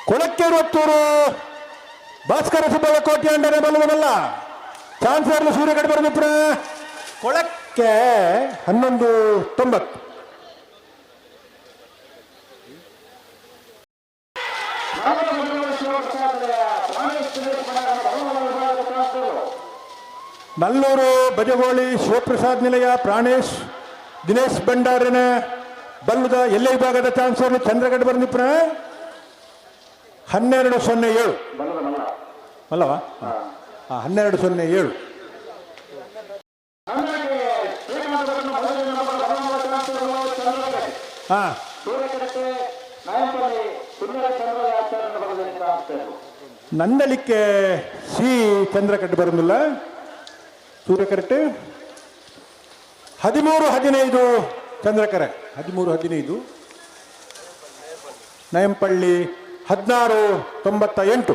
ಕೊಳಕ್ಕೇರುವತ್ತೂರು ಭಾಸ್ಕರ ಸುಬ್ಬಯ್ಯ ಕೋಟೆ ಅಂಡನೆ ಬಲ್ಲದಲ್ಲ ಚಾನ್ಸರ್ಲು ಸೂರ್ಯಗಡ ಬರದಿಪ್ರ ಕೊಳಕ್ಕೆ 11:90. ನಲ್ಲೂರು ಬಜಗೋಳಿ ಶಿವಪ್ರಸಾದ್ ನಿಲಯ ಪ್ರಾಣೇಶ್ ದಿನೇಶ್ ಭಂಡಾರನ ಬಲ್ಲದ ಎಲ್ಲ ವಿಭಾಗದ ಚಾನ್ಸರ್ಲು ಚಂದ್ರಗಡ ಬರದಿಪ್ರ 12:07 ಅಲ್ಲವಾ? 12:07. ನಂದಲಿಕ್ಕೆ ಸಿ ಚಂದ್ರಕಟ್ಟೆ ಬರೋದಿಲ್ಲ. ಸೂರ್ಯಕರಟೆ 13:15 ಚಂದ್ರಕರೆ 13:15. ನಯಂಪಳ್ಳಿ 16:98.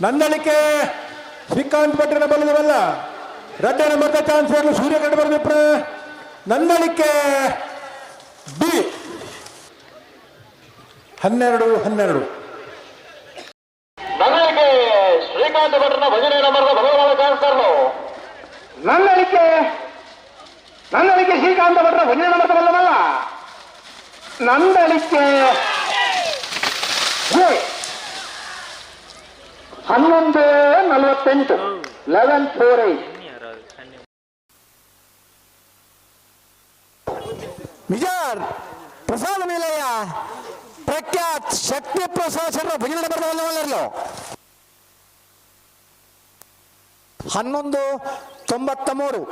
ನಂದಳಿಕೆ ಶ್ರೀಕಾಂತ್ ಭಟ್ರನ ಬಲ್ಲದವಲ್ಲ ರಡ್ಡನ ಮತ ಚಾನ್ಸರ್ಲು ಸೂರ್ಯಕಟ್ಟೆ ಬರದಿಪ್ರ ನಂದಳಿಕೆ ಬಿ 12:12. ಶ್ರೀಕಾಂತ್ ಭಟ್ರನ ಭಜನೆ ನಂಬರ್ದ ಬಲವಾದ ಚಾನ್ಸರ್ಲು ನಂದಳಿಕೆ ಶ್ರೀಕಾಂತ ಭಟ್ರ ಭಜನೆ ನಂಬರ್ ಬಲ್ಲದಲ್ಲ ನಂದಳಿಕೆ 11:48. 11:48. ವಿಜಾರ್ ಪ್ರಸಾದ ನಿಲಯ ಪ್ರಖ್ಯಾತ್ ಶಕ್ತಿ ಪ್ರಸಾದ್ ಶರ್ಮ ಭಜನೆ ನಂಬರ್ ಬಲ್ಲವಲ್ಲೋ 11:93.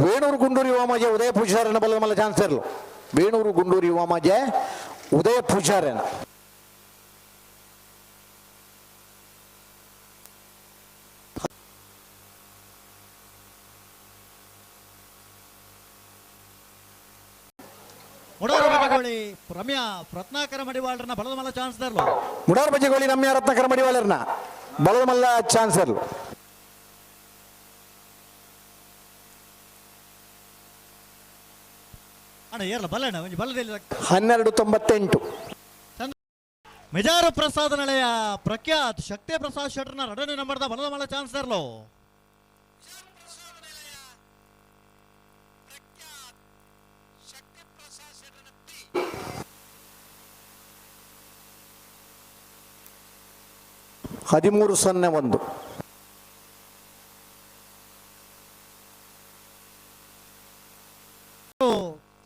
ವೇಣೂರು ಗುಂಡೂರು ಯುವಮಾಜೆ ಉದಯ ಪೂಜಾರನ ಬಲ್ಲಮಲ್ಲ ಚಾನ್ಸರ್ಲು ವೇಣೂರು ಗುಂಡೂರು ಯುವಮಾಜೆ ಉದಯ ಪೂಜಾರನ ರಮ್ಯಾ ರತ್ನಾಕರ ಮಡಿವಾಳರನ್ನ ಬಲದಮಲ್ಲ ಚಾನ್ಸರ್ಲು ಮುಡಾರ್ ಬಜೆಗೋಳಿ ರಮ್ಯಾ ರತ್ನಾಕರ ಮಡಿವಾಳರನ್ನ ಬಲದಮಲ್ಲ ಚಾನ್ಸರ್ಲು 12:98. ಮೆಜಾರ ಪ್ರಸಾದ ನಳೆಯ ಪ್ರಖ್ಯಾತ್ ಶಕ್ತಿ ಪ್ರಸಾದ್ ಶೆಟ್ಟರ್ನ ರಡನೆ ನಂಬರ್ದ ಬಲದಮಲ್ಲ ಚಾನ್ಸರ್ಲು 13:01.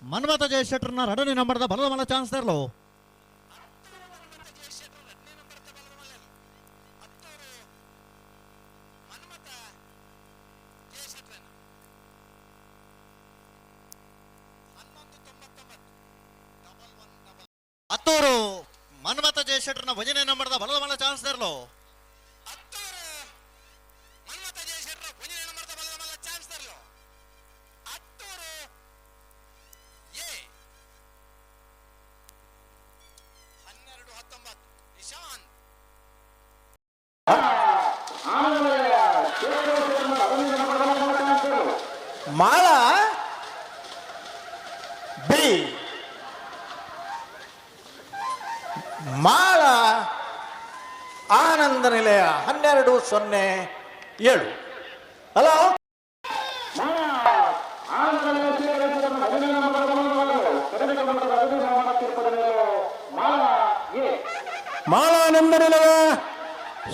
ಮನ್ಮಥ ಜಯಶೆಟ್ಟರ್ನ ರಡನೆ ನಂಬರ್ದ ಬಲದಮಲ್ಲ ಚಾನ್ಸರ್ಲು 10. ಮನ್ಮಥ ಜಯಶೆಟ್ಟರ್ನ ಭಜನೆ ನಂಬರ್ದ ಬಲದಮಲ್ಲ ಚಾನ್ಸರ್ಲು 12. ಮಾಳ ಬಿ ಮಾಳ ಆನಂದ ನಿಲಯ 12:07. ಹಲೋ ಮಾಳಾನಂದ ನಿಲಯ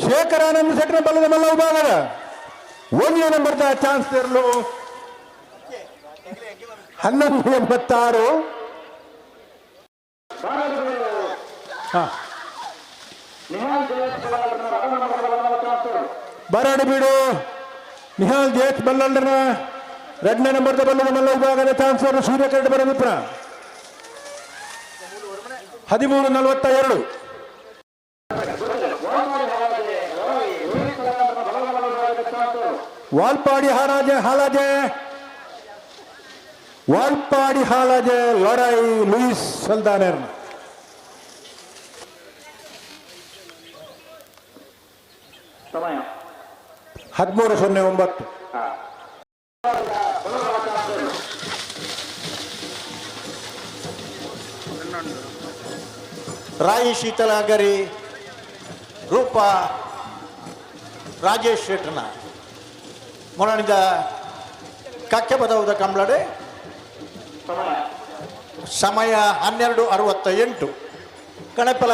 ಶೇಖರಾನಂದ ಶೆಟ್ಟರ ಬಲ್ಲದ ಮಲ್ಲ ವಿಭಾಗದ 1ನೇ ನಂಬರ್ದ ಚಾನ್ಸರ್ಲು 11:86. ಬರಡಬೀಡು ನಿಹಾಲ್ ಜೇತ್ ಬಲ್ಲಂಡ್ರನ 2ನೇ ನಂಬರ್ದ ಬಲ್ಲದ ಮಲ್ಲ ವಿಭಾಗದ ಚಾನ್ಸರ್ಲು ಸೂರ್ಯಕರಟೆ ಬರದಿಪ್ರ 13:42. ವಾಲ್ಪಾಡಿ ಹಾಲಾಜೆ ವಾಲ್ಪಾಡಿ ಹಾಲಾಜ ಲಡಾಯಿ ಲೂಯಿಸ್ ಸಲ್ದಾನೆರ್ನ ಸಮಯ 13:09. ರಾಯಿ ಶೀತಲಗರಿ ರೂಪ ರಾಜೇಶ್ ಶೆಟ್ಟನ ಮೊರಣಿದ ಕಕ್ಕೆ ಬದವುದ ಕಂಬಳಡೆ ಸಮಯ 12:68 ಕಣಪಲ